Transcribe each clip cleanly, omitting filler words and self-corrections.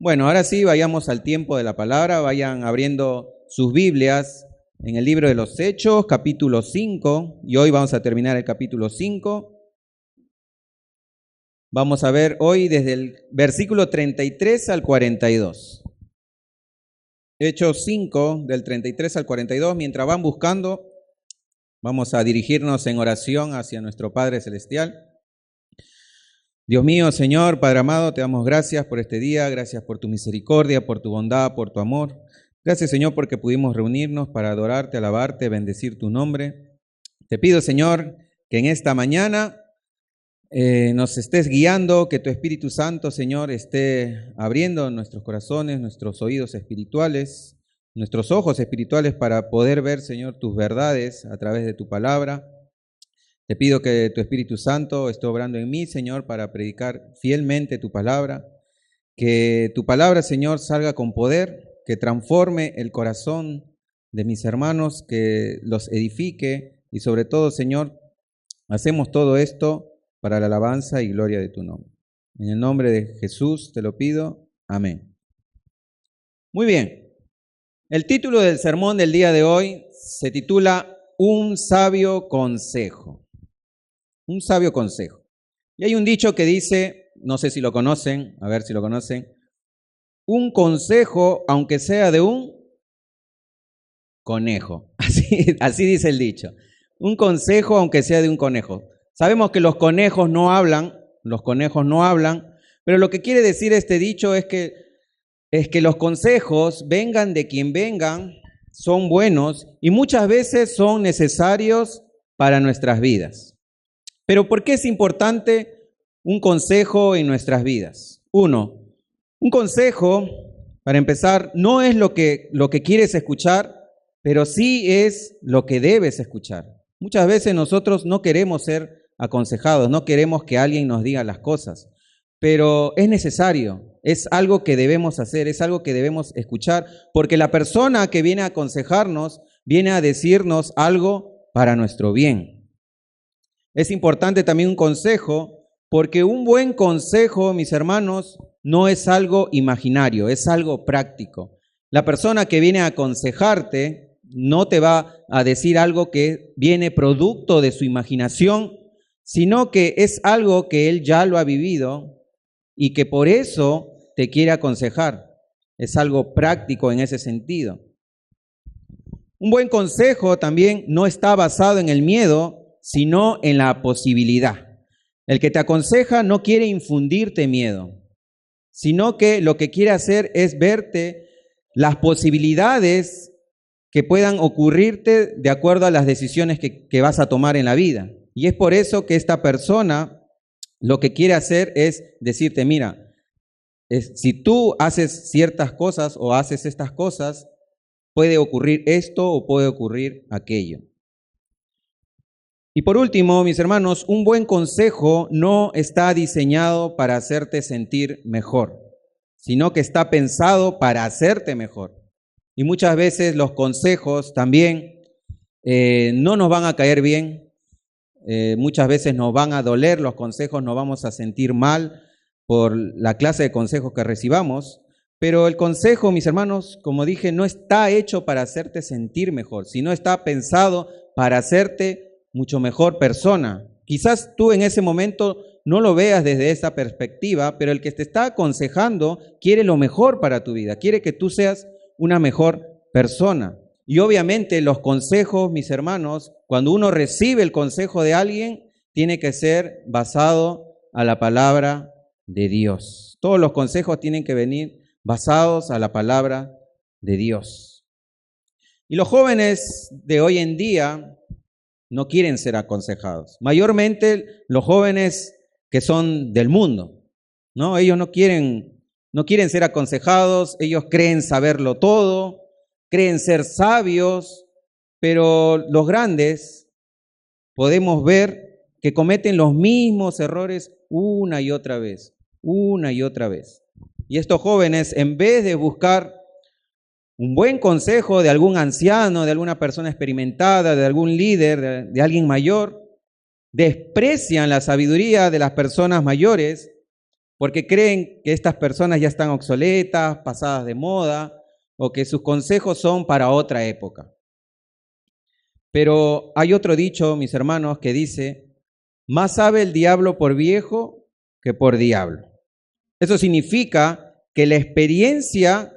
Bueno, ahora sí, vayamos al tiempo de la palabra, vayan abriendo sus Biblias en el libro de los Hechos, capítulo 5, y hoy vamos a terminar el capítulo 5. Vamos a ver hoy desde el versículo 33 al 42. Hechos 5, del 33 al 42. Mientras van buscando, vamos a dirigirnos en oración hacia nuestro Padre Celestial. Dios mío, Señor, Padre amado, te damos gracias por este día, gracias por tu misericordia, por tu bondad, por tu amor. Gracias, Señor, porque pudimos reunirnos para adorarte, alabarte, bendecir tu nombre. Te pido, Señor, que en esta mañana nos estés guiando, que tu Espíritu Santo, Señor, esté abriendo nuestros corazones, nuestros oídos espirituales, nuestros ojos espirituales para poder ver, Señor, tus verdades a través de tu palabra. Te pido que tu Espíritu Santo esté obrando en mí, Señor, para predicar fielmente tu palabra. Que tu palabra, Señor, salga con poder, que transforme el corazón de mis hermanos, que los edifique y sobre todo, Señor, hacemos todo esto para la alabanza y gloria de tu nombre. En el nombre de Jesús te lo pido. Amén. Muy bien. El título del sermón del día de hoy se titula Un sabio consejo. Un sabio consejo. Y hay un dicho que dice, no sé si lo conocen, a ver si lo conocen, un consejo aunque sea de un conejo. Así dice el dicho. Un consejo aunque sea de un conejo. Sabemos que los conejos no hablan, pero lo que quiere decir este dicho es que los consejos, vengan de quien vengan, son buenos y muchas veces son necesarios para nuestras vidas. Pero ¿por qué es importante un consejo en nuestras vidas? Uno, un consejo, para empezar, no es lo que quieres escuchar, pero sí es lo que debes escuchar. Muchas veces nosotros no queremos ser aconsejados, no queremos que alguien nos diga las cosas, pero es necesario, es algo que debemos hacer, es algo que debemos escuchar, porque la persona que viene a aconsejarnos, viene a decirnos algo para nuestro bien. Es importante también un consejo, porque un buen consejo, mis hermanos, no es algo imaginario, es algo práctico. La persona que viene a aconsejarte no te va a decir algo que viene producto de su imaginación, sino que es algo que él ya lo ha vivido y que por eso te quiere aconsejar. Es algo práctico en ese sentido. Un buen consejo también no está basado en el miedo, sino en la posibilidad. El que te aconseja no quiere infundirte miedo, sino que lo que quiere hacer es verte las posibilidades que puedan ocurrirte de acuerdo a las decisiones que vas a tomar en la vida. Y es por eso que esta persona lo que quiere hacer es decirte, mira, si tú haces ciertas cosas o haces estas cosas, puede ocurrir esto o puede ocurrir aquello. Y por último, mis hermanos, un buen consejo no está diseñado para hacerte sentir mejor, sino que está pensado para hacerte mejor. Y muchas veces los consejos también no nos van a caer bien, muchas veces nos van a doler los consejos, nos vamos a sentir mal por la clase de consejos que recibamos, pero el consejo, mis hermanos, como dije, no está hecho para hacerte sentir mejor, sino está pensado para hacerte mucho mejor persona. Quizás tú en ese momento no lo veas desde esa perspectiva, pero el que te está aconsejando quiere lo mejor para tu vida, quiere que tú seas una mejor persona. Y obviamente los consejos, mis hermanos, cuando uno recibe el consejo de alguien, tiene que ser basado a la palabra de Dios. Todos los consejos tienen que venir basados a la palabra de Dios. Y los jóvenes de hoy en día no quieren ser aconsejados. Mayormente los jóvenes que son del mundo, ¿no? Ellos no quieren ser aconsejados, ellos creen saberlo todo, creen ser sabios, pero los grandes podemos ver que cometen los mismos errores una y otra vez. Y estos jóvenes, en vez de buscar un buen consejo de algún anciano, de alguna persona experimentada, de algún líder, de alguien mayor, desprecian la sabiduría de las personas mayores porque creen que estas personas ya están obsoletas, pasadas de moda, o que sus consejos son para otra época. Pero hay otro dicho, mis hermanos, que dice, más sabe el diablo por viejo que por diablo. Eso significa que la experiencia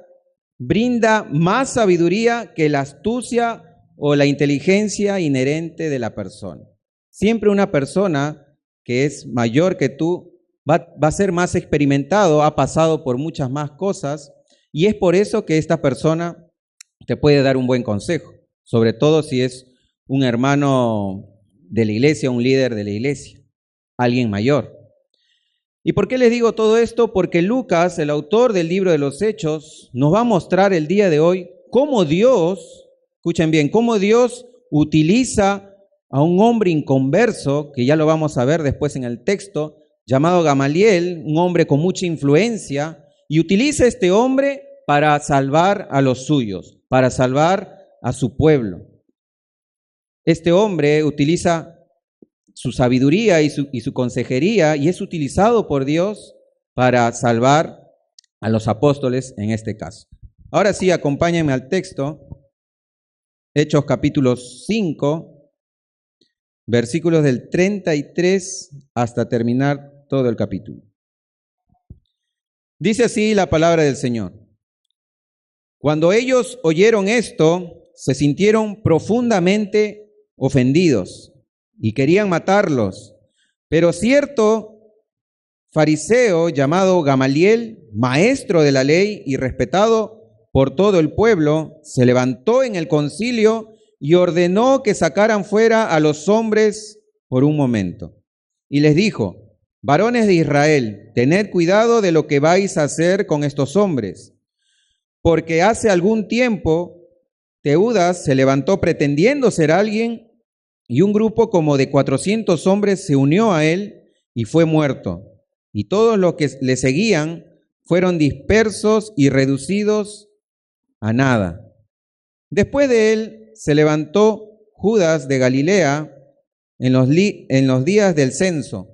brinda más sabiduría que la astucia o la inteligencia inherente de la persona. Siempre una persona que es mayor que tú va a ser más experimentado, ha pasado por muchas más cosas, y es por eso que esta persona te puede dar un buen consejo, sobre todo si es un hermano de la iglesia, un líder de la iglesia, alguien mayor. ¿Y por qué les digo todo esto? Porque Lucas, el autor del libro de los Hechos, nos va a mostrar el día de hoy cómo Dios, escuchen bien, cómo Dios utiliza a un hombre inconverso, que ya lo vamos a ver después en el texto, llamado Gamaliel, un hombre con mucha influencia, y utiliza a este hombre para salvar a los suyos, para salvar a su pueblo. Este hombre utiliza su sabiduría y su consejería y es utilizado por Dios para salvar a los apóstoles en este caso. Ahora sí, acompáñenme al texto, Hechos capítulo 5, versículos del 33 hasta terminar todo el capítulo. Dice así la palabra del Señor. Cuando ellos oyeron esto, se sintieron profundamente ofendidos y querían matarlos. Pero cierto fariseo llamado Gamaliel, maestro de la ley y respetado por todo el pueblo, se levantó en el concilio y ordenó que sacaran fuera a los hombres por un momento. Y les dijo, varones de Israel, tened cuidado de lo que vais a hacer con estos hombres, porque hace algún tiempo Teudas se levantó pretendiendo ser alguien, y un grupo como de 400 hombres se unió a él y fue muerto. Y todos los que le seguían fueron dispersos y reducidos a nada. Después de él se levantó Judas de Galilea en los días del censo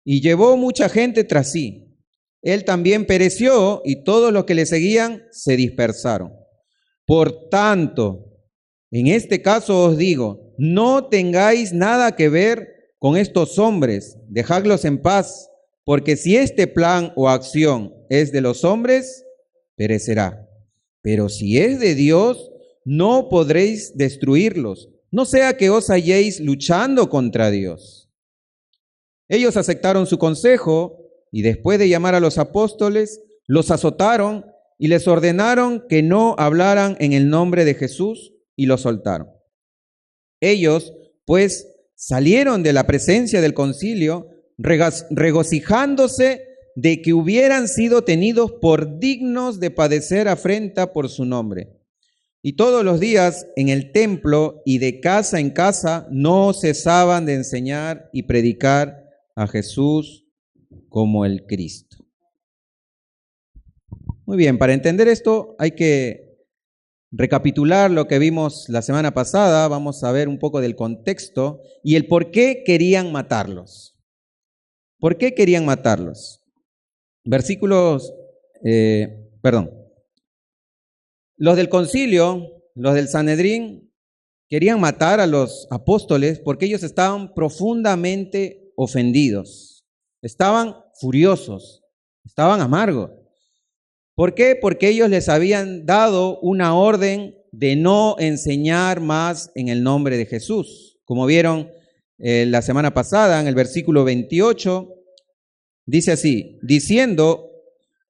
y llevó mucha gente tras sí. Él también pereció y todos los que le seguían se dispersaron. Por tanto, en este caso os digo, no tengáis nada que ver con estos hombres, dejadlos en paz, porque si este plan o acción es de los hombres, perecerá. Pero si es de Dios, no podréis destruirlos, no sea que os halléis luchando contra Dios. Ellos aceptaron su consejo y después de llamar a los apóstoles, los azotaron y les ordenaron que no hablaran en el nombre de Jesús y los soltaron. Ellos, pues, salieron de la presencia del concilio regocijándose de que hubieran sido tenidos por dignos de padecer afrenta por su nombre. Y todos los días en el templo y de casa en casa no cesaban de enseñar y predicar a Jesús como el Cristo. Muy bien, para entender esto hay que recapitular lo que vimos la semana pasada. Vamos a ver un poco del contexto y el por qué querían matarlos. ¿Por qué querían matarlos? Los del concilio, los del Sanedrín, querían matar a los apóstoles porque ellos estaban profundamente ofendidos, estaban furiosos, estaban amargos. ¿Por qué? Porque ellos les habían dado una orden de no enseñar más en el nombre de Jesús. Como vieron la semana pasada, en el versículo 28, dice así, diciendo,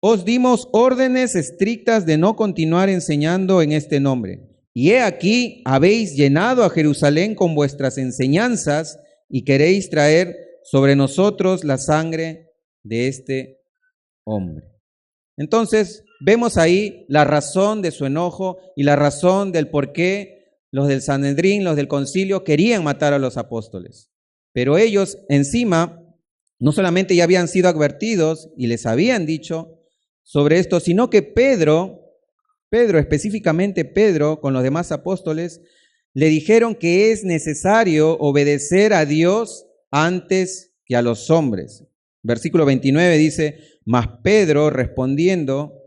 os dimos órdenes estrictas de no continuar enseñando en este nombre. Y he aquí, habéis llenado a Jerusalén con vuestras enseñanzas y queréis traer sobre nosotros la sangre de este hombre. Entonces, vemos ahí la razón de su enojo y la razón del por qué los del Sanedrín, los del concilio, querían matar a los apóstoles. Pero ellos encima no solamente ya habían sido advertidos y les habían dicho sobre esto, sino que Pedro, específicamente Pedro, con los demás apóstoles, le dijeron que es necesario obedecer a Dios antes que a los hombres. Versículo 29 dice, Mas respondiendo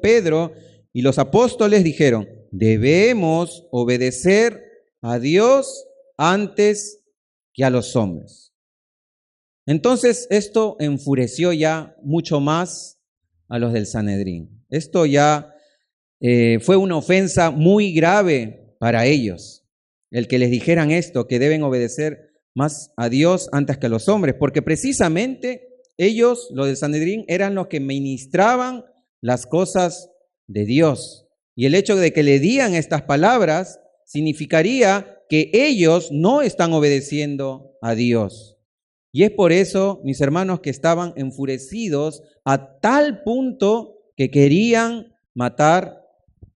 Pedro y los apóstoles dijeron: debemos obedecer a Dios antes que a los hombres. Entonces esto enfureció ya mucho más a los del Sanedrín. Esto ya fue una ofensa muy grave para ellos, el que les dijeran esto, que deben obedecer más a Dios antes que a los hombres, porque precisamente ellos, los del Sanedrín, eran los que ministraban las cosas de Dios. Y el hecho de que le digan estas palabras significaría que ellos no están obedeciendo a Dios. Y es por eso, mis hermanos, que estaban enfurecidos a tal punto que querían matar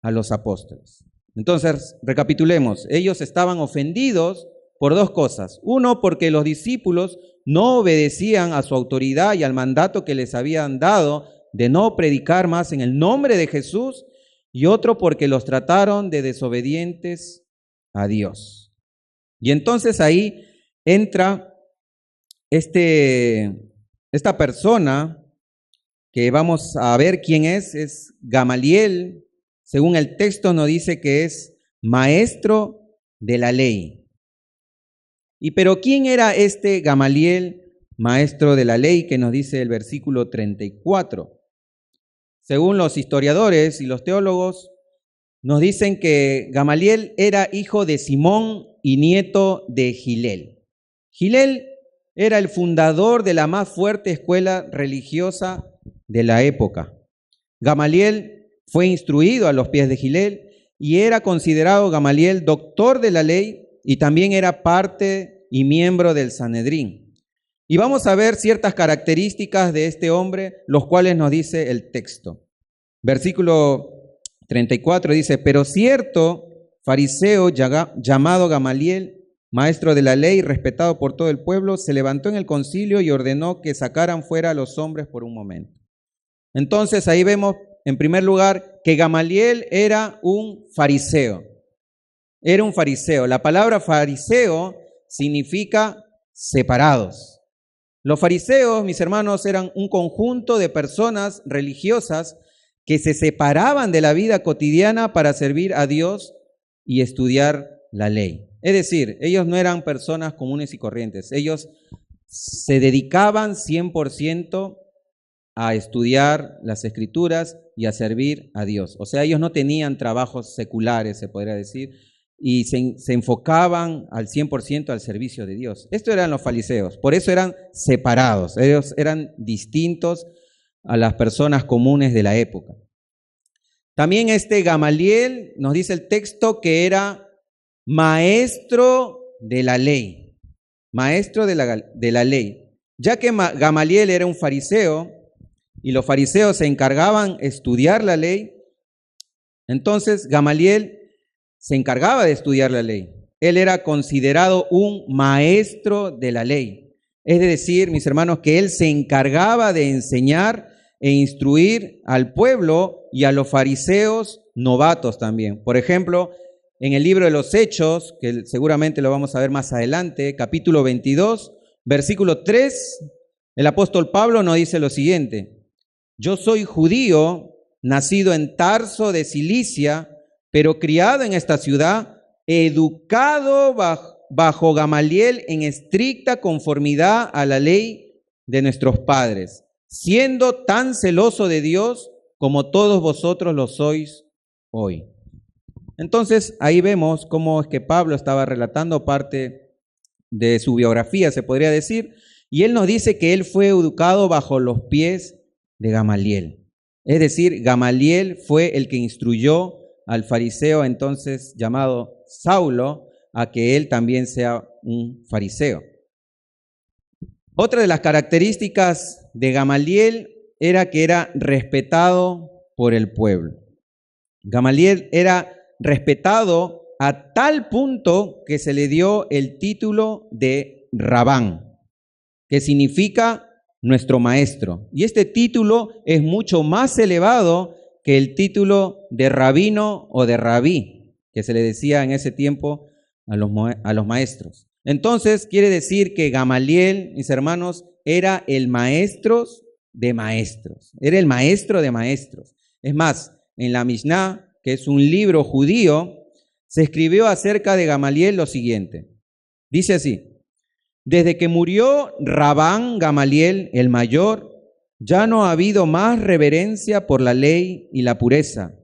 a los apóstoles. Entonces, recapitulemos. Ellos estaban ofendidos por dos cosas. Uno, porque los discípulos no obedecían a su autoridad y al mandato que les habían dado de no predicar más en el nombre de Jesús. Y otro, porque los trataron de desobedientes a Dios. Y entonces ahí entra esta persona que vamos a ver quién es Gamaliel. Según el texto nos dice que es maestro de la ley. Pero ¿quién era este Gamaliel, maestro de la ley, que nos dice el versículo 34? Según los historiadores y los teólogos, nos dicen que Gamaliel era hijo de Simón y nieto de Gilel. Gilel era el fundador de la más fuerte escuela religiosa de la época. Gamaliel fue instruido a los pies de Gilel y era considerado Gamaliel doctor de la ley y también era parte y miembro del Sanedrín. Y vamos a ver ciertas características de este hombre, los cuales nos dice el texto. Versículo 34 dice: pero cierto fariseo llamado Gamaliel, maestro de la ley, respetado por todo el pueblo, se levantó en el concilio y ordenó que sacaran fuera a los hombres por un momento. Entonces ahí vemos, en primer lugar, que Gamaliel era un fariseo. Era un fariseo. La palabra fariseo significa separados. Los fariseos, mis hermanos, eran un conjunto de personas religiosas que se separaban de la vida cotidiana para servir a Dios y estudiar la ley. Es decir, ellos no eran personas comunes y corrientes. Ellos se dedicaban 100% a estudiar las Escrituras y a servir a Dios. O sea, ellos no tenían trabajos seculares, se podría decir, y se enfocaban al 100% al servicio de Dios. Estos eran los fariseos, por eso eran separados, ellos eran distintos a las personas comunes de la época. También Gamaliel, nos dice el texto, que era maestro de la ley, maestro de la ley. Ya que Gamaliel era un fariseo y los fariseos se encargaban de estudiar la ley, entonces Gamaliel se encargaba de estudiar la ley. Él era considerado un maestro de la ley. Es decir, mis hermanos, que él se encargaba de enseñar e instruir al pueblo y a los fariseos novatos también. Por ejemplo, en el libro de los Hechos, que seguramente lo vamos a ver más adelante, capítulo 22, versículo 3, el apóstol Pablo nos dice lo siguiente: yo soy judío, nacido en Tarso de Cilicia, pero criado en esta ciudad, educado bajo Gamaliel en estricta conformidad a la ley de nuestros padres, siendo tan celoso de Dios como todos vosotros lo sois hoy. Entonces, ahí vemos cómo es que Pablo estaba relatando parte de su biografía, se podría decir, y él nos dice que él fue educado bajo los pies de Gamaliel. Es decir, Gamaliel fue el que instruyó al fariseo entonces llamado Saulo a que él también sea un fariseo. Otra de las características de Gamaliel era que era respetado por el pueblo. Gamaliel era respetado a tal punto que se le dio el título de Rabán, que significa nuestro maestro. Y este título es mucho más elevado que el título de rabino o de rabí, que se le decía en ese tiempo a los maestros. Entonces, quiere decir que Gamaliel, mis hermanos, era el maestro de maestros. Era el maestro de maestros. Es más, en la Mishnah, que es un libro judío, se escribió acerca de Gamaliel lo siguiente. Dice así: desde que murió Rabán Gamaliel el mayor, ya no ha habido más reverencia por la ley y la pureza,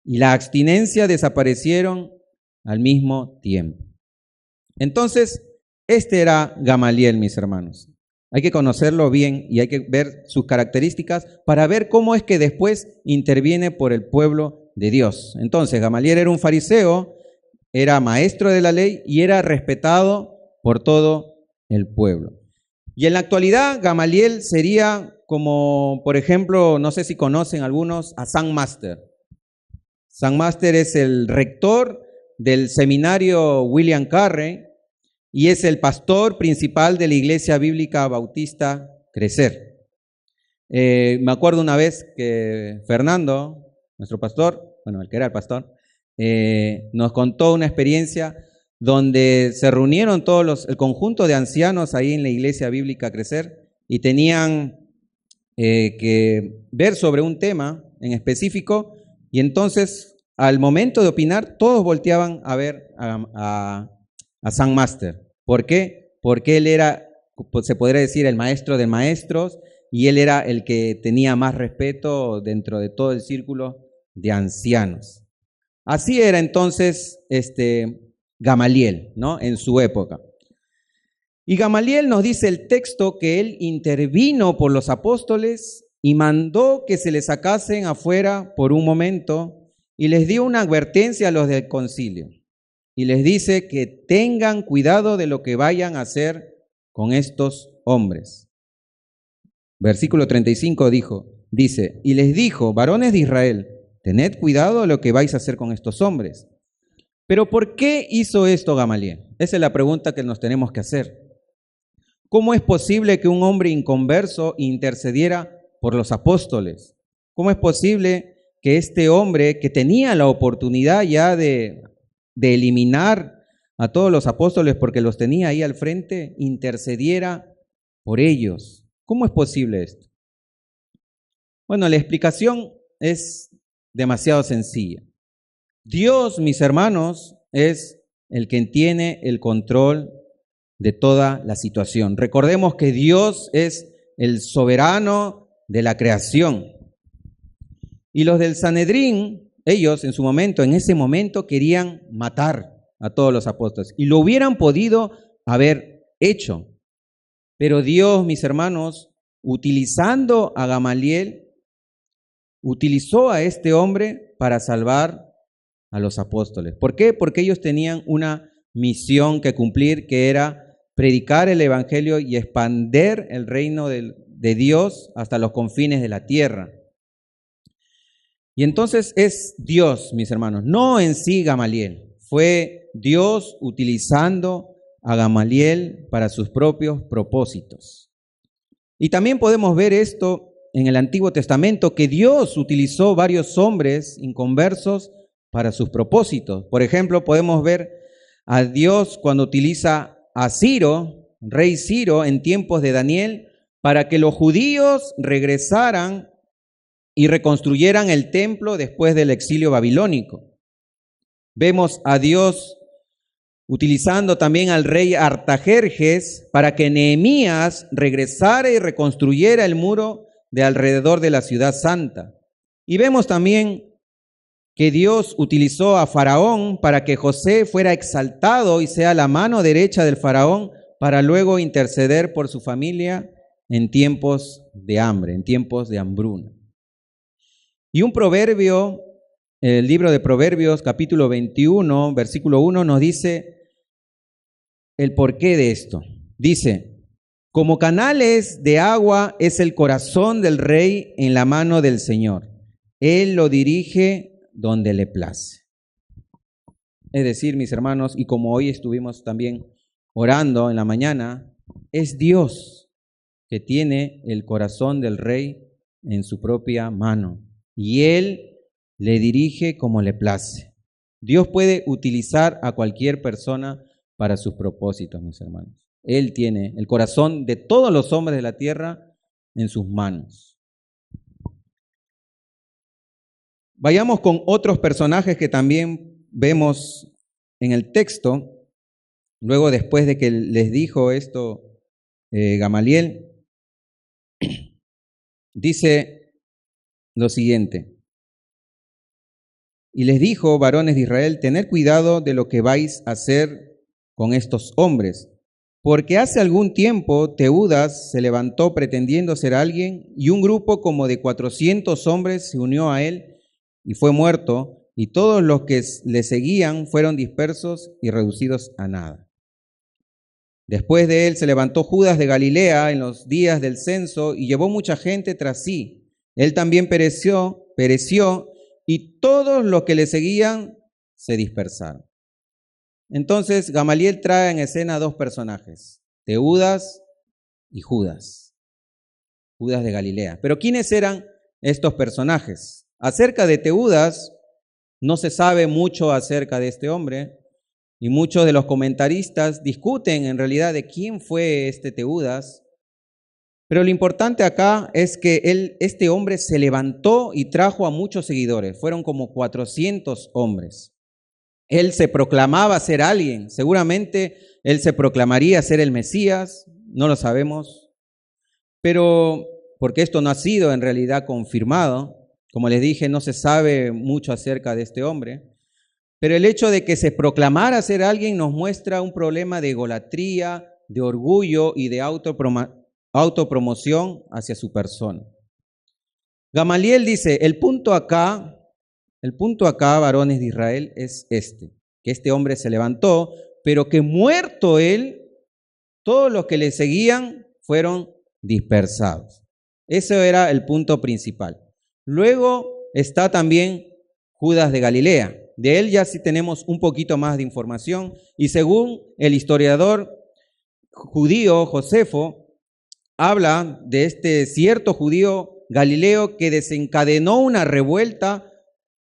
y la abstinencia desaparecieron al mismo tiempo. Entonces, este era Gamaliel, mis hermanos. Hay que conocerlo bien y hay que ver sus características para ver cómo es que después interviene por el pueblo de Dios. Entonces, Gamaliel era un fariseo, era maestro de la ley y era respetado por todo el pueblo. Y en la actualidad, Gamaliel sería como, por ejemplo, no sé si conocen algunos, a Sam Master. Sam Master es el rector del seminario William Carey y es el pastor principal de la Iglesia Bíblica Bautista Crecer. Me acuerdo una vez que Fernando, nuestro pastor, bueno, el que era el pastor, nos contó una experiencia donde se reunieron el conjunto de ancianos ahí en la Iglesia Bíblica Crecer y tenían que ver sobre un tema en específico, y entonces al momento de opinar todos volteaban a ver a Sam Master. ¿Por qué? Porque él era, se podría decir, el maestro de maestros, y él era el que tenía más respeto dentro de todo el círculo de ancianos. Así era entonces Gamaliel, ¿no? En su época. Y Gamaliel nos dice el texto que él intervino por los apóstoles y mandó que se les sacasen afuera por un momento y les dio una advertencia a los del concilio. Y les dice que tengan cuidado de lo que vayan a hacer con estos hombres. Versículo 35 dice, y les dijo, varones de Israel, tened cuidado de lo que vais a hacer con estos hombres. Pero ¿por qué hizo esto Gamaliel? Esa es la pregunta que nos tenemos que hacer. ¿Cómo es posible que un hombre inconverso intercediera por los apóstoles? ¿Cómo es posible que este hombre que tenía la oportunidad ya de eliminar a todos los apóstoles porque los tenía ahí al frente, intercediera por ellos? ¿Cómo es posible esto? Bueno, la explicación es demasiado sencilla. Dios, mis hermanos, es el que tiene el control de toda la situación. Recordemos que Dios es el soberano de la creación. Y los del Sanedrín, ellos en ese momento querían matar a todos los apóstoles y lo hubieran podido haber hecho. Pero Dios, mis hermanos, utilizando a Gamaliel, utilizó a este hombre para salvar a los apóstoles. ¿Por qué? Porque ellos tenían una misión que cumplir, que era predicar el evangelio y expandir el reino de Dios hasta los confines de la tierra. Y entonces es Dios, mis hermanos, no en sí Gamaliel. Fue Dios utilizando a Gamaliel para sus propios propósitos. Y también podemos ver esto en el Antiguo Testamento, que Dios utilizó varios hombres inconversos para sus propósitos. Por ejemplo, podemos ver a Dios cuando utiliza a Ciro, rey Ciro, en tiempos de Daniel, para que los judíos regresaran y reconstruyeran el templo después del exilio babilónico. Vemos a Dios utilizando también al rey Artajerjes para que Nehemías regresara y reconstruyera el muro de alrededor de la ciudad santa. Y vemos también que Dios utilizó a Faraón para que José fuera exaltado y sea la mano derecha del Faraón para luego interceder por su familia en tiempos de hambre, en tiempos de hambruna. Y un proverbio, el libro de Proverbios, capítulo 21, versículo 1, nos dice el porqué de esto. Dice, como canales de agua es el corazón del rey en la mano del Señor. Él lo dirige donde le place. Es decir, mis hermanos, y como hoy estuvimos también orando en la mañana, es Dios que tiene el corazón del rey en su propia mano y Él le dirige como le place. Dios puede utilizar a cualquier persona para sus propósitos, mis hermanos. Él tiene el corazón de todos los hombres de la tierra en sus manos. Vayamos con otros personajes que también vemos en el texto. Luego, después de que les dijo esto Gamaliel, dice lo siguiente: y les dijo, varones de Israel, tened cuidado de lo que vais a hacer con estos hombres, porque hace algún tiempo Teudas se levantó pretendiendo ser alguien, y un grupo como de 400 hombres se unió a él y fue muerto, y todos los que le seguían fueron dispersos y reducidos a nada. Después de él se levantó Judas de Galilea en los días del censo y llevó mucha gente tras sí. Él también pereció, y todos los que le seguían se dispersaron. Entonces Gamaliel trae en escena dos personajes, Teudas y Judas, Judas de Galilea. Pero ¿quiénes eran estos personajes? Acerca de Teudas no se sabe mucho acerca de este hombre, y muchos de los comentaristas discuten en realidad de quién fue este Teudas. Pero lo importante acá es que este hombre se levantó y trajo a muchos seguidores. Fueron como 400 hombres. Él se proclamaba ser alguien. Seguramente él se proclamaría ser el Mesías. No lo sabemos. Pero porque esto no ha sido en realidad confirmado. Como les dije, no se sabe mucho acerca de este hombre. Pero el hecho de que se proclamara ser alguien nos muestra un problema de egolatría, de orgullo y de autopromoción hacia su persona. Gamaliel dice, el punto acá, varones de Israel, es que este hombre se levantó, pero que muerto él, todos los que le seguían fueron dispersados. Ese era el punto principal. Luego está también Judas de Galilea. De él ya sí tenemos un poquito más de información, y según el historiador judío Josefo, habla de este cierto judío galileo que desencadenó una revuelta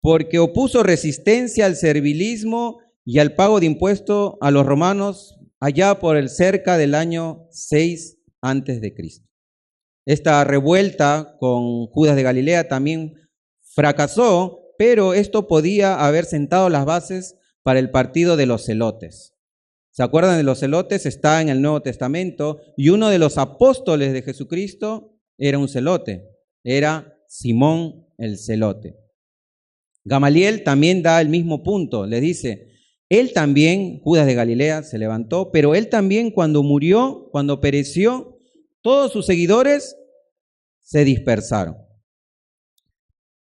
porque opuso resistencia al servilismo y al pago de impuestos a los romanos allá por el cerca del año 6 antes de Cristo. Esta revuelta con Judas de Galilea también fracasó, pero esto podía haber sentado las bases para el partido de los celotes. ¿Se acuerdan de los celotes? Está en el Nuevo Testamento, y uno de los apóstoles de Jesucristo era un celote, era Simón el celote. Gamaliel también da el mismo punto, le dice, él también, Judas de Galilea, se levantó, pero él también cuando murió, cuando pereció, todos sus seguidores se dispersaron.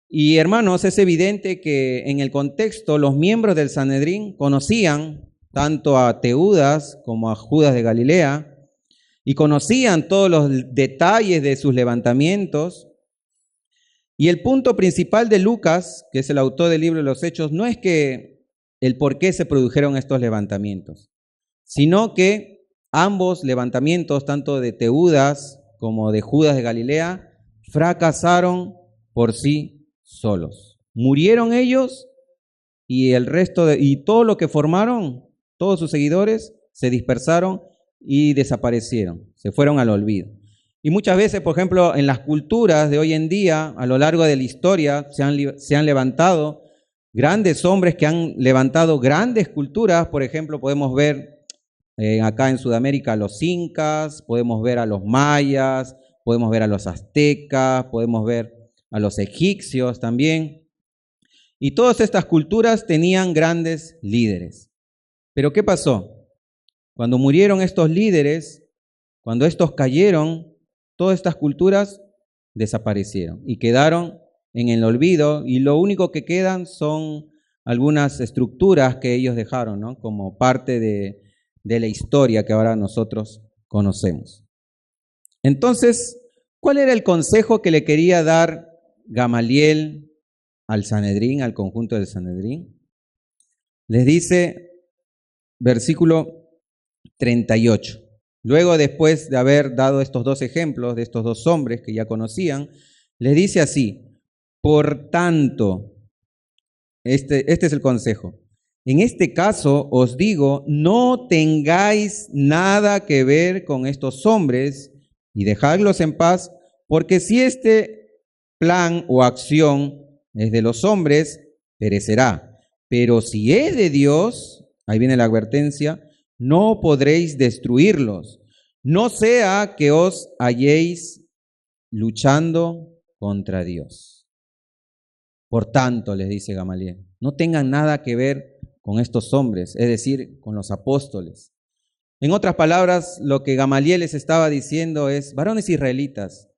Y hermanos, es evidente que en el contexto los miembros del Sanedrín conocían tanto a Teudas como a Judas de Galilea y conocían todos los detalles de sus levantamientos. Y el punto principal de Lucas, que es el autor del libro de los Hechos, no es que el por qué se produjeron estos levantamientos, sino que ambos levantamientos, tanto de Teudas como de Judas de Galilea, fracasaron por sí solos. Murieron ellos y el resto y todo lo que formaron, todos sus seguidores, se dispersaron y desaparecieron, se fueron al olvido. Y muchas veces, por ejemplo, en las culturas de hoy en día, a lo largo de la historia, se han levantado grandes hombres que han levantado grandes culturas. Por ejemplo, podemos ver acá en Sudamérica a los incas, podemos ver a los mayas, podemos ver a los aztecas, podemos ver a los egipcios también. Y todas estas culturas tenían grandes líderes. Pero ¿qué pasó? Cuando murieron estos líderes, cuando estos cayeron, todas estas culturas desaparecieron y quedaron en el olvido, y lo único que quedan son algunas estructuras que ellos dejaron, ¿no? Como parte de la historia que ahora nosotros conocemos. Entonces, ¿cuál era el consejo que le quería dar Gamaliel al Sanedrín, al conjunto del Sanedrín? Les dice, versículo 38. Luego, después de haber dado estos dos ejemplos de estos dos hombres que ya conocían, les dice así: por tanto, este es el consejo. En este caso os digo, no tengáis nada que ver con estos hombres y dejadlos en paz, porque si este plan o acción es de los hombres, perecerá. Pero si es de Dios, ahí viene la advertencia, no podréis destruirlos. No sea que os halléis luchando contra Dios. Por tanto, les dice Gamaliel, no tengan nada que ver con estos hombres, es decir, con los apóstoles. En otras palabras, lo que Gamaliel les estaba diciendo es, varones israelitas,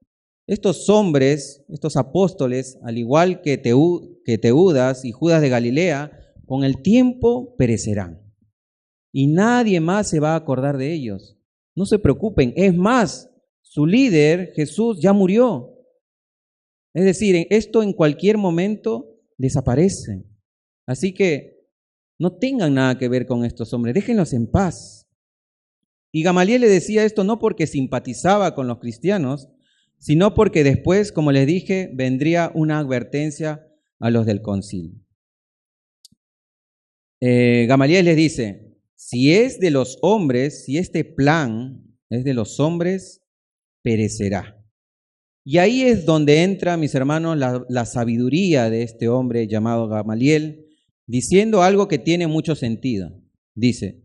estos hombres, estos apóstoles, al igual que Teudas y Judas de Galilea, con el tiempo perecerán. Y nadie más se va a acordar de ellos. No se preocupen, es más, su líder, Jesús, ya murió. Es decir, esto en cualquier momento desaparece. Así que no tengan nada que ver con estos hombres, déjenlos en paz. Y Gamaliel le decía esto no porque simpatizaba con los cristianos, sino porque después, como les dije, vendría una advertencia a los del concilio. Gamaliel les dice, si es de los hombres, si este plan es de los hombres, perecerá. Y ahí es donde entra, mis hermanos, la sabiduría de este hombre llamado Gamaliel, diciendo algo que tiene mucho sentido. Dice,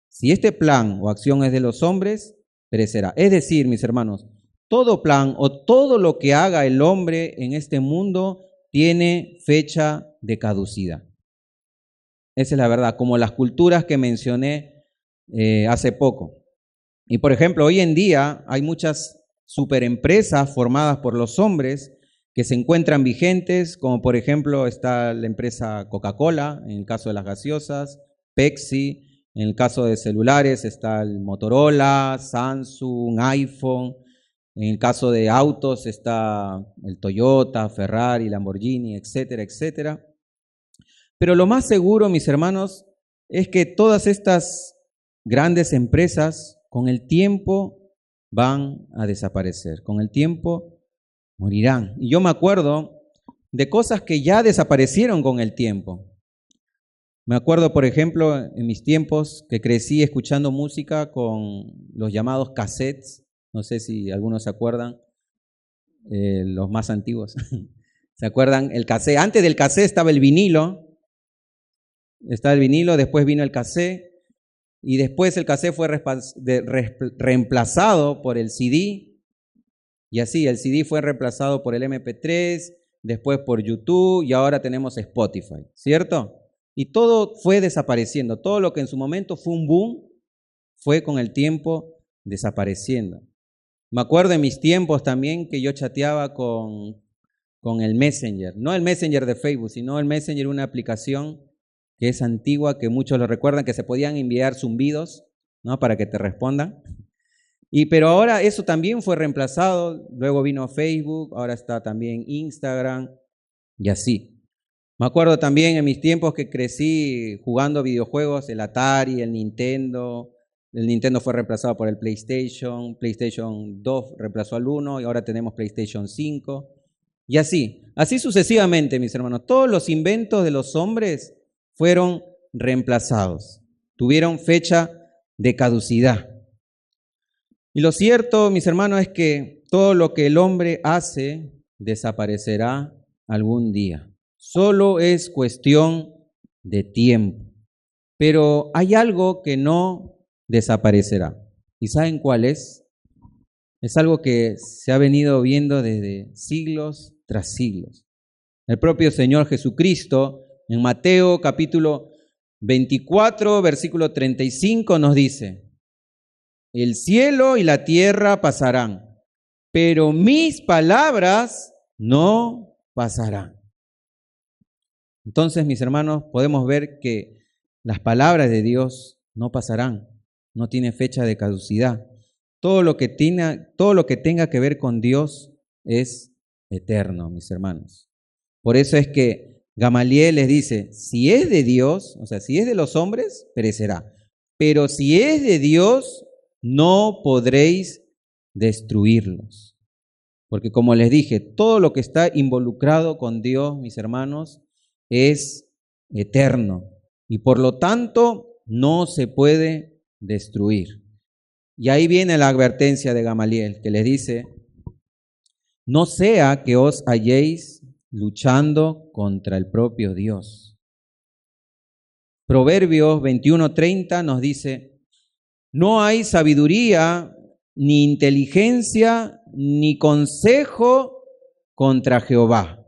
si este plan o acción es de los hombres, perecerá. Es decir, mis hermanos, todo plan o todo lo que haga el hombre en este mundo tiene fecha de caducidad. Esa es la verdad, como las culturas que mencioné hace poco. Y por ejemplo, hoy en día hay muchas superempresas formadas por los hombres que se encuentran vigentes, como por ejemplo está la empresa Coca-Cola, en el caso de las gaseosas, Pepsi, en el caso de celulares está el Motorola, Samsung, iPhone, en el caso de autos está el Toyota, Ferrari, Lamborghini, etcétera, etcétera. Pero lo más seguro, mis hermanos, es que todas estas grandes empresas con el tiempo van a desaparecer, con el tiempo morirán. Y yo me acuerdo de cosas que ya desaparecieron con el tiempo. Me acuerdo, por ejemplo, en mis tiempos que crecí escuchando música con los llamados cassettes. No sé si algunos se acuerdan, los más antiguos. ¿Se acuerdan? El cassette. Antes del cassette estaba el vinilo. Después vino el cassette. Y después el cassette fue reemplazado por el CD. Y así, el CD fue reemplazado por el MP3, después por YouTube y ahora tenemos Spotify, ¿cierto? Y todo fue desapareciendo. Todo lo que en su momento fue un boom, fue con el tiempo desapareciendo. Me acuerdo en mis tiempos también que yo chateaba con el Messenger. No el Messenger de Facebook, sino el Messenger, una aplicación que es antigua, que muchos lo recuerdan, que se podían enviar zumbidos, ¿no? Para que te respondan. Pero ahora eso también fue reemplazado, luego vino Facebook, ahora está también Instagram y así. Me acuerdo también en mis tiempos que crecí jugando videojuegos, el Atari, el Nintendo fue reemplazado por el PlayStation 2 reemplazó al 1 y ahora tenemos PlayStation 5 y así sucesivamente, mis hermanos. Todos los inventos de los hombres fueron reemplazados, tuvieron fecha de caducidad. Y lo cierto, mis hermanos, es que todo lo que el hombre hace desaparecerá algún día. Solo es cuestión de tiempo. Pero hay algo que no desaparecerá. ¿Y saben cuál es? Es algo que se ha venido viendo desde siglos tras siglos. El propio Señor Jesucristo, en Mateo capítulo 24, versículo 35, nos dice: el cielo y la tierra pasarán, pero mis palabras no pasarán. Entonces, mis hermanos, podemos ver que las palabras de Dios no pasarán, no tienen fecha de caducidad. Todo lo que tenga que ver con Dios es eterno, mis hermanos. Por eso es que Gamaliel les dice, si es de Dios, o sea, si es de los hombres, perecerá. Pero si es de Dios, no podréis destruirlos. Porque como les dije, todo lo que está involucrado con Dios, mis hermanos, es eterno. Y por lo tanto, no se puede destruir. Y ahí viene la advertencia de Gamaliel, que les dice, no sea que os halléis luchando contra el propio Dios. Proverbios 21:30 nos dice, no hay sabiduría, ni inteligencia, ni consejo contra Jehová.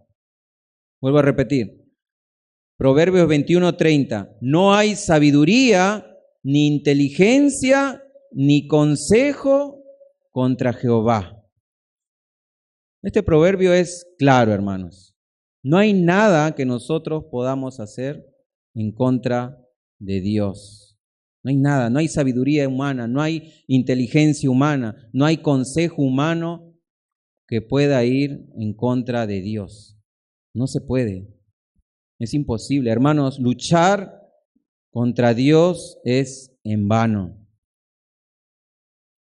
Vuelvo a repetir, Proverbios 21:30, no hay sabiduría, ni inteligencia, ni consejo contra Jehová. Este proverbio es claro, hermanos. No hay nada que nosotros podamos hacer en contra de Dios. No hay nada, no hay sabiduría humana, no hay inteligencia humana, no hay consejo humano que pueda ir en contra de Dios. No se puede. Es imposible. Hermanos, luchar contra Dios es en vano.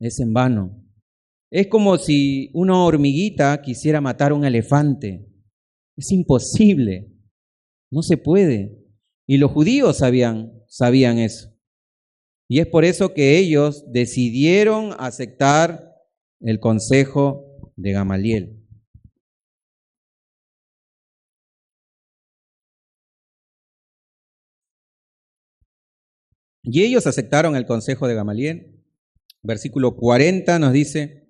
Es en vano. Es como si una hormiguita quisiera matar a un elefante. Es imposible. No se puede. Y los judíos sabían eso. Y es por eso que ellos decidieron aceptar el consejo de Gamaliel. Y ellos aceptaron el consejo de Gamaliel. Versículo 40 nos dice,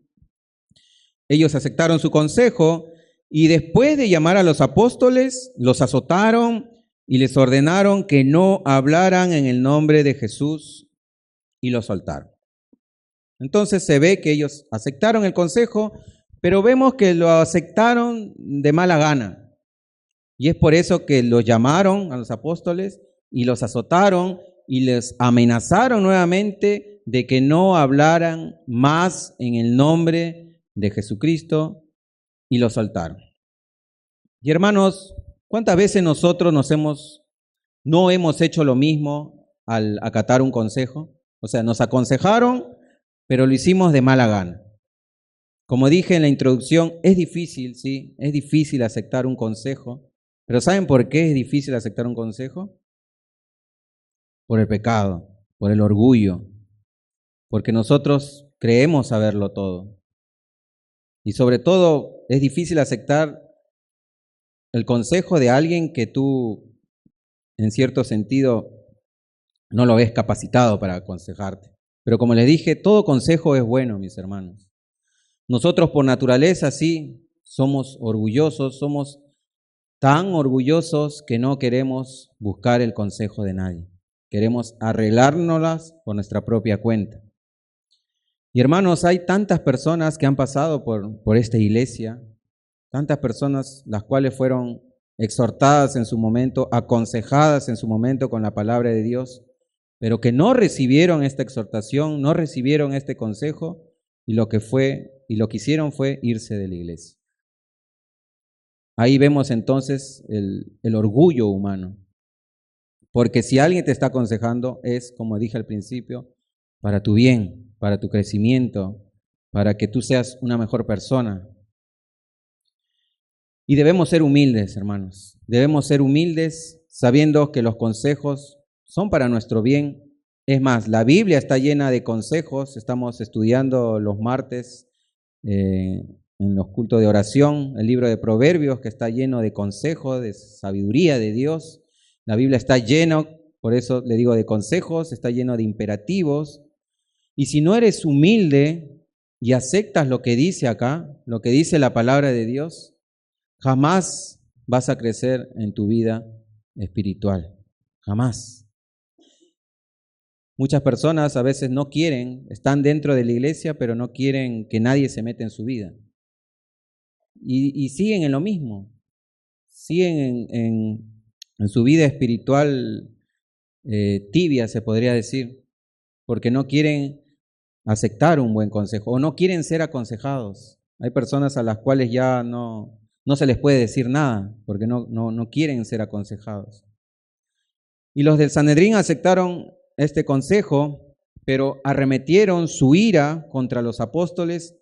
ellos aceptaron su consejo y después de llamar a los apóstoles, los azotaron y les ordenaron que no hablaran en el nombre de Jesús y los soltaron. Entonces se ve que ellos aceptaron el consejo, pero vemos que lo aceptaron de mala gana. Y es por eso que los llamaron a los apóstoles y los azotaron y les amenazaron nuevamente de que no hablaran más en el nombre de Jesucristo y los soltaron. Y hermanos, ¿cuántas veces nosotros no hemos hecho lo mismo al acatar un consejo? O sea, nos aconsejaron, pero lo hicimos de mala gana. Como dije en la introducción, es difícil, sí, es difícil aceptar un consejo. Pero ¿saben por qué es difícil aceptar un consejo? Por el pecado, por el orgullo, porque nosotros creemos saberlo todo. Y sobre todo es difícil aceptar el consejo de alguien que tú, en cierto sentido, no lo ves capacitado para aconsejarte. Pero como les dije, todo consejo es bueno, mis hermanos. Nosotros por naturaleza sí somos orgullosos, somos tan orgullosos que no queremos buscar el consejo de nadie. Queremos arreglárnoslas por nuestra propia cuenta. Y hermanos, hay tantas personas que han pasado por esta iglesia, tantas personas las cuales fueron exhortadas en su momento, aconsejadas en su momento con la palabra de Dios, pero que no recibieron esta exhortación, no recibieron este consejo, y lo que hicieron fue irse de la iglesia. Ahí vemos entonces el orgullo humano. Porque si alguien te está aconsejando es, como dije al principio, para tu bien, para tu crecimiento, para que tú seas una mejor persona. Y debemos ser humildes, hermanos. Debemos ser humildes sabiendo que los consejos son para nuestro bien. Es más, la Biblia está llena de consejos. Estamos estudiando los martes en los cultos de oración, el libro de Proverbios, que está lleno de consejos, de sabiduría de Dios. La Biblia está llena, por eso le digo, de consejos, está lleno de imperativos. Y si no eres humilde y aceptas lo que dice acá, lo que dice la palabra de Dios, jamás vas a crecer en tu vida espiritual. Jamás. Muchas personas a veces no quieren, están dentro de la iglesia, pero no quieren que nadie se meta en su vida. Y siguen en lo mismo. Siguen en su vida espiritual tibia, se podría decir, porque no quieren aceptar un buen consejo o no quieren ser aconsejados. Hay personas a las cuales ya no se les puede decir nada porque no quieren ser aconsejados. Y los del Sanedrín aceptaron este consejo, pero arremetieron su ira contra los apóstoles,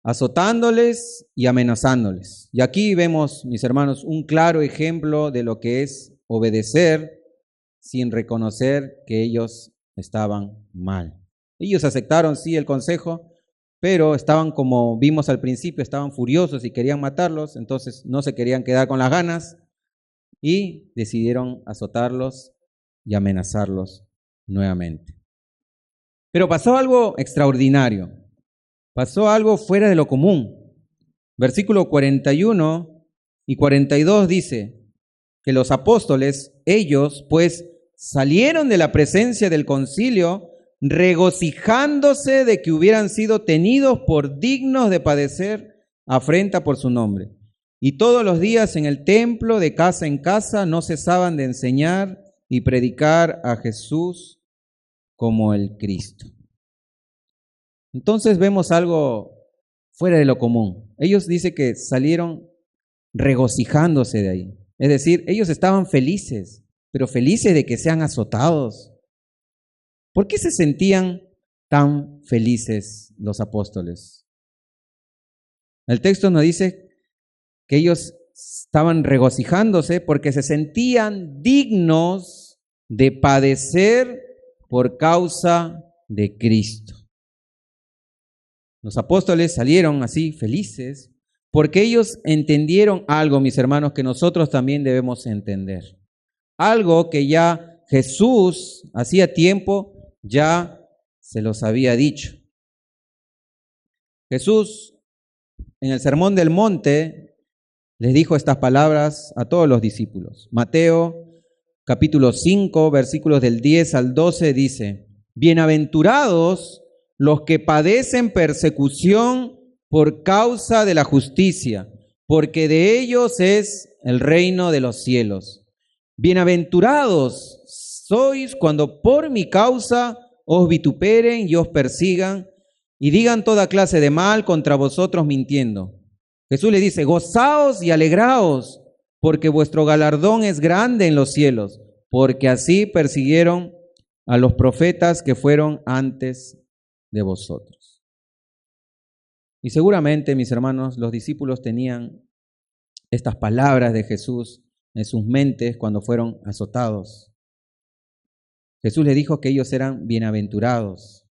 azotándoles y amenazándoles. Y aquí vemos, mis hermanos, un claro ejemplo de lo que es obedecer sin reconocer que ellos estaban mal. Ellos aceptaron, sí, el consejo, pero estaban, como vimos al principio, estaban furiosos y querían matarlos, entonces no se querían quedar con las ganas y decidieron azotarlos y amenazarlos nuevamente. Pero pasó algo extraordinario, pasó algo fuera de lo común. Versículo 41 y 42 dice que los apóstoles, ellos pues salieron de la presencia del concilio regocijándose de que hubieran sido tenidos por dignos de padecer afrenta por su nombre. Y todos los días en el templo, de casa en casa, no cesaban de enseñar y predicar a Jesús como el Cristo. Entonces vemos algo fuera de lo común. Ellos dicen que salieron regocijándose de ahí. Es decir, ellos estaban felices, pero felices de que sean azotados. ¿Por qué se sentían tan felices los apóstoles? El texto nos dice que ellos estaban regocijándose porque se sentían dignos de padecer por causa de Cristo. Los apóstoles salieron así felices porque ellos entendieron algo, mis hermanos, que nosotros también debemos entender. Algo que ya Jesús hacía tiempo ya se los había dicho. Jesús en el Sermón del Monte les dijo estas palabras a todos los discípulos. Mateo capítulo 5, versículos del 10 al 12 dice: bienaventurados los que padecen persecución por causa de la justicia, porque de ellos es el reino de los cielos. Bienaventurados sois cuando por mi causa os vituperen y os persigan y digan toda clase de mal contra vosotros mintiendo. Jesús le dice: gozaos y alegraos, porque vuestro galardón es grande en los cielos, porque así persiguieron a los profetas que fueron antes de vosotros. Y seguramente, mis hermanos, los discípulos tenían estas palabras de Jesús en sus mentes cuando fueron azotados. Jesús les dijo que ellos eran bienaventurados,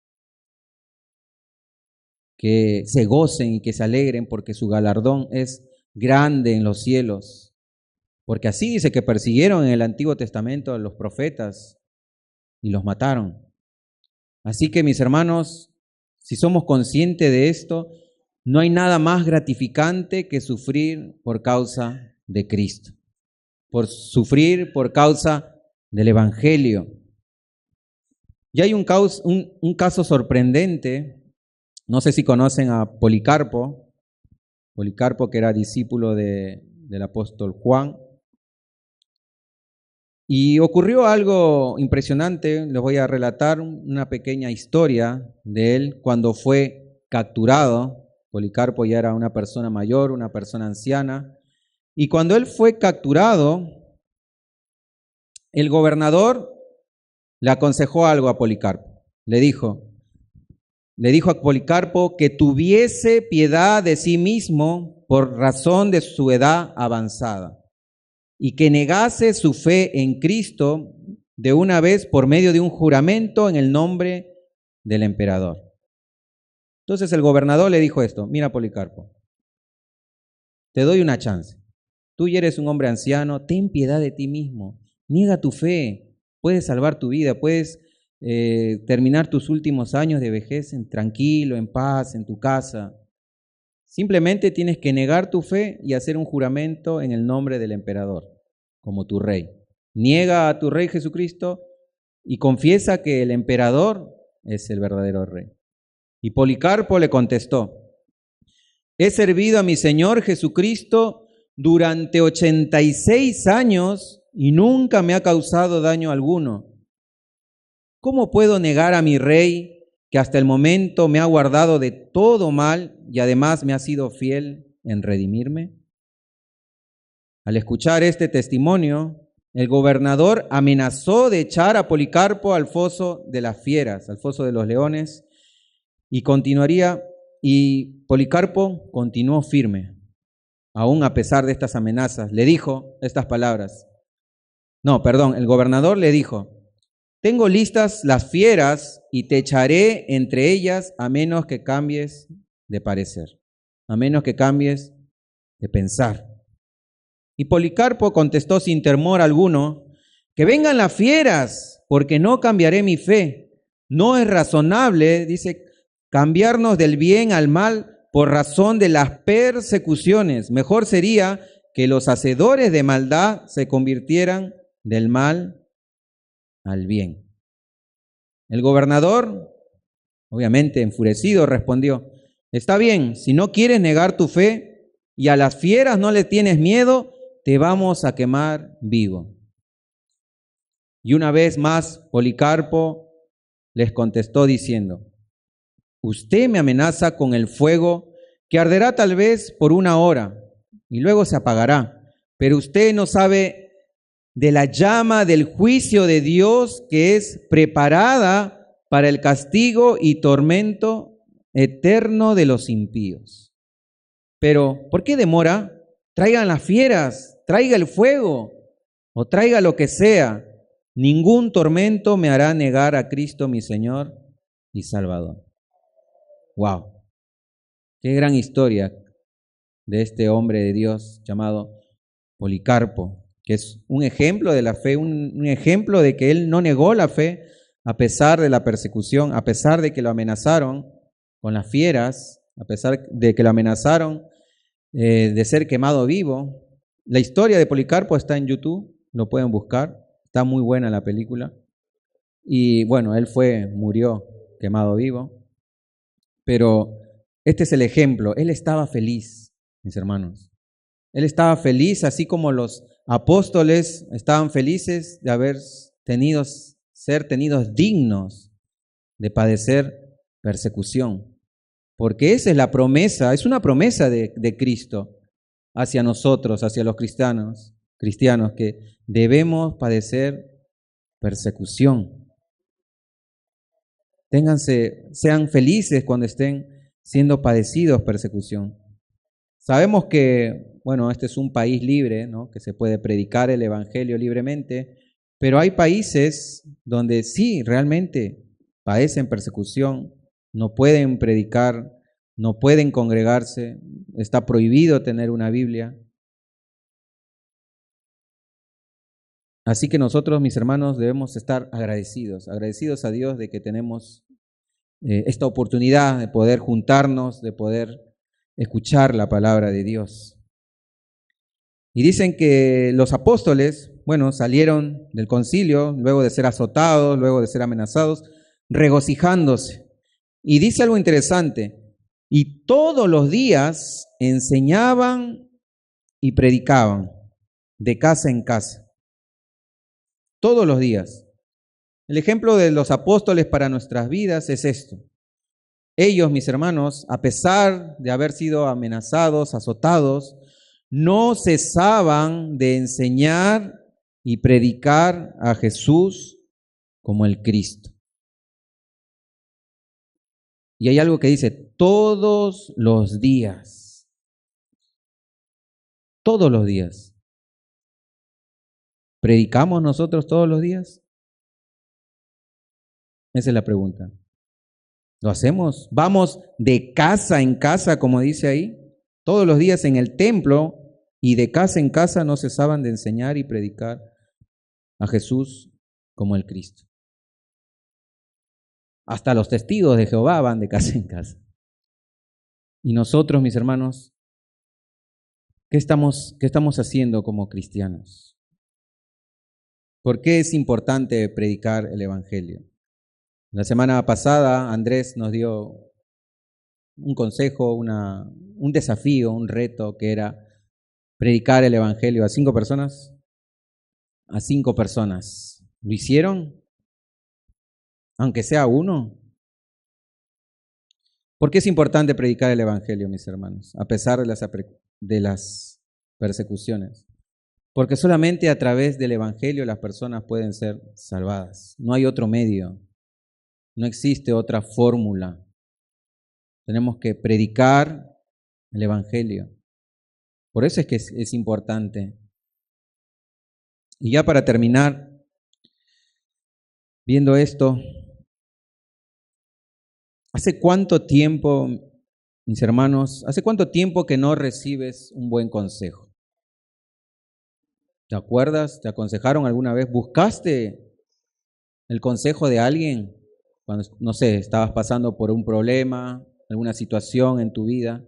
que se gocen y que se alegren porque su galardón es grande en los cielos. Porque así dice que persiguieron en el Antiguo Testamento a los profetas y los mataron. Así que, mis hermanos, si somos conscientes de esto, no hay nada más gratificante que sufrir por causa de Cristo, por sufrir por causa del Evangelio. Y hay un caso sorprendente. No sé si conocen a Policarpo, que era discípulo del apóstol Juan. Y ocurrió algo impresionante. Les voy a relatar una pequeña historia de él cuando fue capturado. Policarpo ya era una persona mayor, una persona anciana. Y cuando él fue capturado, el gobernador le aconsejó algo a Policarpo. Le dijo a Policarpo que tuviese piedad de sí mismo por razón de su edad avanzada y que negase su fe en Cristo de una vez por medio de un juramento en el nombre del emperador. Entonces el gobernador le dijo esto: mira, Policarpo, te doy una chance. Tú ya eres un hombre anciano, ten piedad de ti mismo, niega tu fe, puedes salvar tu vida, puedes terminar tus últimos años de vejez tranquilo, en paz, en tu casa. Simplemente tienes que negar tu fe y hacer un juramento en el nombre del emperador, como tu rey. Niega a tu rey Jesucristo y confiesa que el emperador es el verdadero rey. Y Policarpo le contestó: he servido a mi Señor Jesucristo durante 86 años y nunca me ha causado daño alguno. ¿Cómo puedo negar a mi rey que hasta el momento me ha guardado de todo mal y además me ha sido fiel en redimirme? Al escuchar este testimonio, el gobernador amenazó de echar a Policarpo al foso de las fieras, al foso de los leones, y Policarpo continuó firme, aún a pesar de estas amenazas. Le dijo estas palabras. El gobernador le dijo: Tengo listas las fieras y te echaré entre ellas a menos que cambies de parecer, a menos que cambies de pensar. Y Policarpo contestó sin temor alguno, que vengan las fieras, porque no cambiaré mi fe. No es razonable, dice, cambiarnos del bien al mal por razón de las persecuciones. Mejor sería que los hacedores de maldad se convirtieran del mal al bien. El gobernador, obviamente enfurecido, respondió, está bien, si no quieres negar tu fe y a las fieras no le tienes miedo, te vamos a quemar vivo. Y una vez más, Policarpo les contestó diciendo, usted me amenaza con el fuego que arderá tal vez por 1 hora y luego se apagará, pero usted no sabe de la llama del juicio de Dios que es preparada para el castigo y tormento eterno de los impíos. Pero, ¿por qué demora? Traigan las fieras, traiga el fuego o traiga lo que sea. Ningún tormento me hará negar a Cristo mi Señor y Salvador. ¡Wow! Qué gran historia de este hombre de Dios llamado Policarpo, que es un ejemplo de la fe, un ejemplo de que él no negó la fe a pesar de la persecución, a pesar de que lo amenazaron con las fieras, a pesar de que lo amenazaron de ser quemado vivo. La historia de Policarpo está en YouTube, lo pueden buscar, está muy buena la película. Y bueno, él murió quemado vivo, pero este es el ejemplo. Él estaba feliz, mis hermanos. Él estaba feliz, así como los apóstoles estaban felices de ser tenidos dignos de padecer persecución. Porque esa es la promesa, es una promesa de Cristo hacia nosotros, hacia los cristianos, que debemos padecer persecución. Sean felices cuando estén siendo padecidos persecución. Sabemos que, bueno, este es un país libre, ¿no? Que se puede predicar el evangelio libremente, pero hay países donde sí, realmente padecen persecución, no pueden predicar, no pueden congregarse, está prohibido tener una Biblia. Así que nosotros, mis hermanos, debemos estar agradecidos a Dios de que tenemos esta oportunidad de poder juntarnos, de poder escuchar la palabra de Dios. Y dicen que los apóstoles, bueno, salieron del concilio luego de ser azotados, luego de ser amenazados, regocijándose. Y dice algo interesante, y todos los días enseñaban y predicaban de casa en casa. Todos los días. El ejemplo de los apóstoles para nuestras vidas es esto. Ellos, mis hermanos, a pesar de haber sido amenazados, azotados, no cesaban de enseñar y predicar a Jesús como el Cristo. Y hay algo que dice, todos los días. Todos los días. ¿Predicamos nosotros todos los días? Esa es la pregunta. ¿Lo hacemos? ¿Vamos de casa en casa, como dice ahí? Todos los días en el templo y de casa en casa no cesaban de enseñar y predicar a Jesús como el Cristo. Hasta los testigos de Jehová van de casa en casa. Y nosotros, mis hermanos, ¿qué estamos haciendo como cristianos? ¿Por qué es importante predicar el Evangelio? La semana pasada Andrés nos dio un consejo, un desafío, un reto que era predicar el Evangelio a 5 personas. A 5 personas. ¿Lo hicieron? Aunque sea uno. ¿Por qué es importante predicar el Evangelio, mis hermanos? A pesar de las persecuciones. Porque solamente a través del Evangelio las personas pueden ser salvadas. No hay otro medio. No existe otra fórmula. Tenemos que predicar el Evangelio. Por eso es que es importante. Y ya para terminar, viendo esto, ¿hace cuánto tiempo, mis hermanos, hace cuánto tiempo que no recibes un buen consejo? ¿Te acuerdas? ¿Te aconsejaron alguna vez? ¿Buscaste el consejo de alguien cuando, no sé, estabas pasando por un problema, alguna situación en tu vida?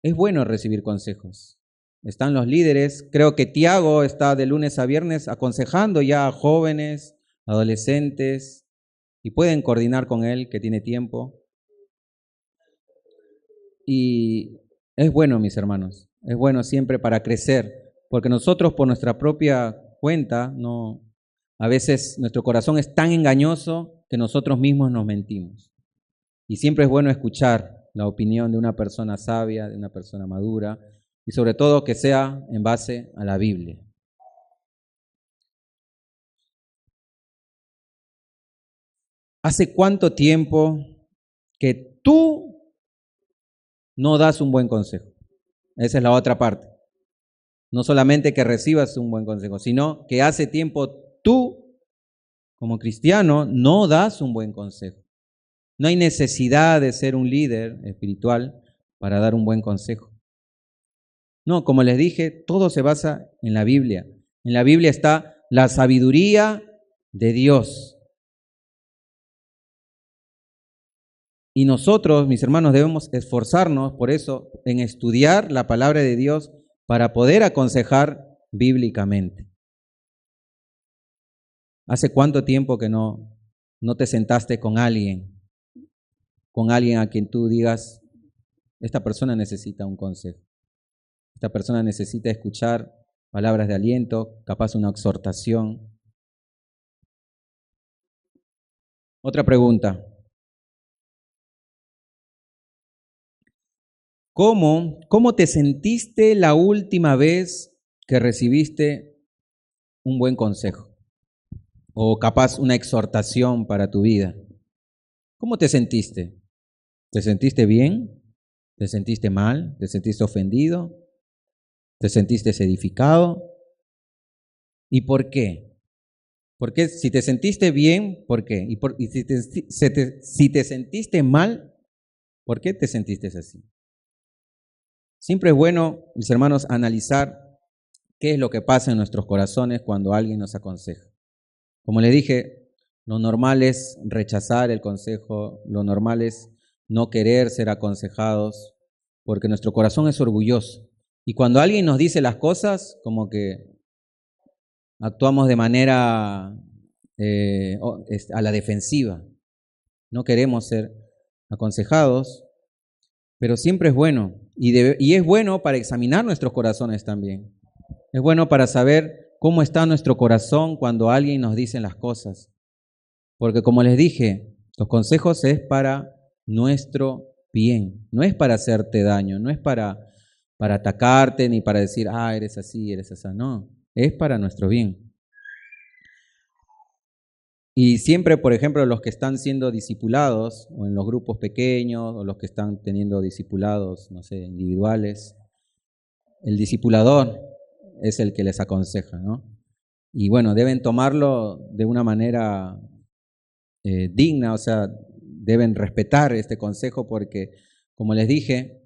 Es bueno recibir consejos. Están los líderes. Creo que Tiago está de lunes a viernes aconsejando ya a jóvenes, adolescentes, y pueden coordinar con él, que tiene tiempo. Y es bueno, mis hermanos, es bueno siempre para crecer, porque nosotros por nuestra propia cuenta, no, a veces nuestro corazón es tan engañoso que nosotros mismos nos mentimos. Y siempre es bueno escuchar la opinión de una persona sabia, de una persona madura, y sobre todo que sea en base a la Biblia. ¿Hace cuánto tiempo que tú no das un buen consejo? Esa es la otra parte. No solamente que recibas un buen consejo, sino que hace tiempo tú, como cristiano, no das un buen consejo. No hay necesidad de ser un líder espiritual para dar un buen consejo. No, como les dije, todo se basa en la Biblia. En la Biblia está la sabiduría de Dios. Y nosotros, mis hermanos, debemos esforzarnos por eso en estudiar la palabra de Dios para poder aconsejar bíblicamente. ¿Hace cuánto tiempo que no te sentaste con alguien a quien tú digas, esta persona necesita un consejo, esta persona necesita escuchar palabras de aliento, capaz una exhortación? Otra pregunta. ¿Cómo te sentiste la última vez que recibiste un buen consejo? O capaz una exhortación para tu vida. ¿Cómo te sentiste? ¿Te sentiste bien? ¿Te sentiste mal? ¿Te sentiste ofendido? ¿Te sentiste edificado? ¿Y por qué? Porque si te sentiste bien, ¿por qué? Y si te sentiste mal, ¿por qué te sentiste así? Siempre es bueno, mis hermanos, analizar qué es lo que pasa en nuestros corazones cuando alguien nos aconseja. Como le dije, lo normal es rechazar el consejo, lo normal es no querer ser aconsejados, porque nuestro corazón es orgulloso. Y cuando alguien nos dice las cosas, como que actuamos de manera a la defensiva. No queremos ser aconsejados, pero siempre es bueno. Y es bueno para examinar nuestros corazones también. Es bueno para saber cómo está nuestro corazón cuando alguien nos dice las cosas. Porque como les dije, los consejos es para nuestro bien, no es para hacerte daño, no es para atacarte ni para decir, eres así, eres así, no, es para nuestro bien. Y siempre, por ejemplo, los que están siendo discipulados, o en los grupos pequeños, o los que están teniendo discipulados, no sé, individuales, el discipulador es el que les aconseja, ¿no? Y bueno, deben tomarlo de una manera digna, o sea, deben respetar este consejo porque, como les dije,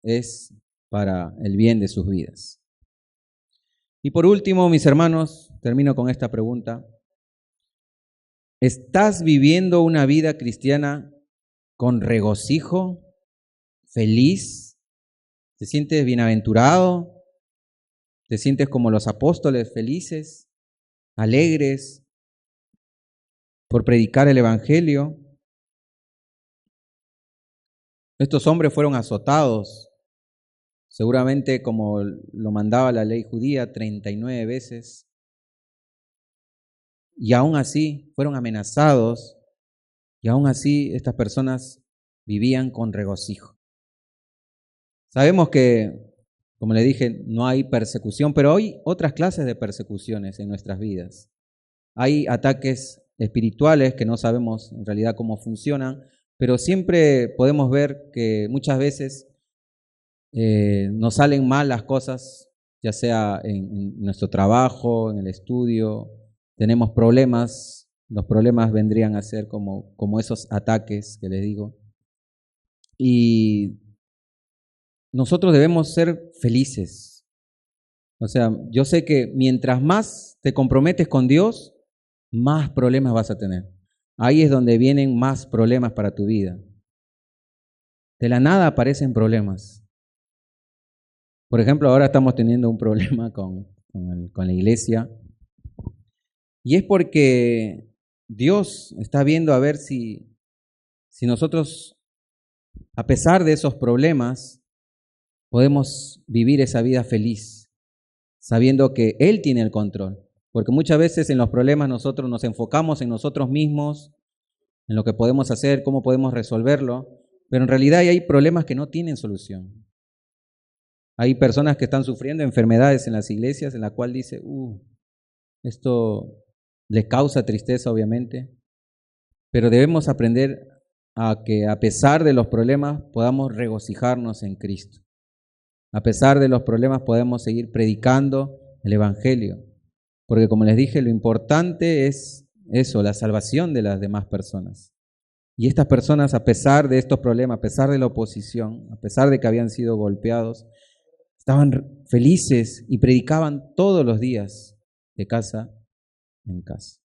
es para el bien de sus vidas. Y por último, mis hermanos, termino con esta pregunta. ¿Estás viviendo una vida cristiana con regocijo, feliz? ¿Te sientes bienaventurado? ¿Te sientes como los apóstoles, felices, alegres por predicar el evangelio? Estos hombres fueron azotados, seguramente como lo mandaba la ley judía, 39 veces. Y aún así fueron amenazados, y aún así estas personas vivían con regocijo. Sabemos que, como le dije, no hay persecución, pero hay otras clases de persecuciones en nuestras vidas. Hay ataques espirituales que no sabemos en realidad cómo funcionan, pero siempre podemos ver que muchas veces nos salen mal las cosas, ya sea en nuestro trabajo, en el estudio, tenemos problemas, los problemas vendrían a ser como esos ataques que les digo. Y nosotros debemos ser felices. O sea, yo sé que mientras más te comprometes con Dios, más problemas vas a tener. Ahí es donde vienen más problemas para tu vida. De la nada aparecen problemas. Por ejemplo, ahora estamos teniendo un problema con la iglesia. Y es porque Dios está viendo a ver si nosotros, a pesar de esos problemas, podemos vivir esa vida feliz, sabiendo que Él tiene el control. Porque muchas veces en los problemas nosotros nos enfocamos en nosotros mismos, en lo que podemos hacer, cómo podemos resolverlo, pero en realidad hay problemas que no tienen solución. Hay personas que están sufriendo enfermedades en las iglesias en la cual dice, esto les causa tristeza obviamente, pero debemos aprender a que a pesar de los problemas podamos regocijarnos en Cristo. A pesar de los problemas podemos seguir predicando el Evangelio, porque como les dije, lo importante es eso, la salvación de las demás personas. Y estas personas, a pesar de estos problemas, a pesar de la oposición, a pesar de que habían sido golpeados, estaban felices y predicaban todos los días de casa en casa.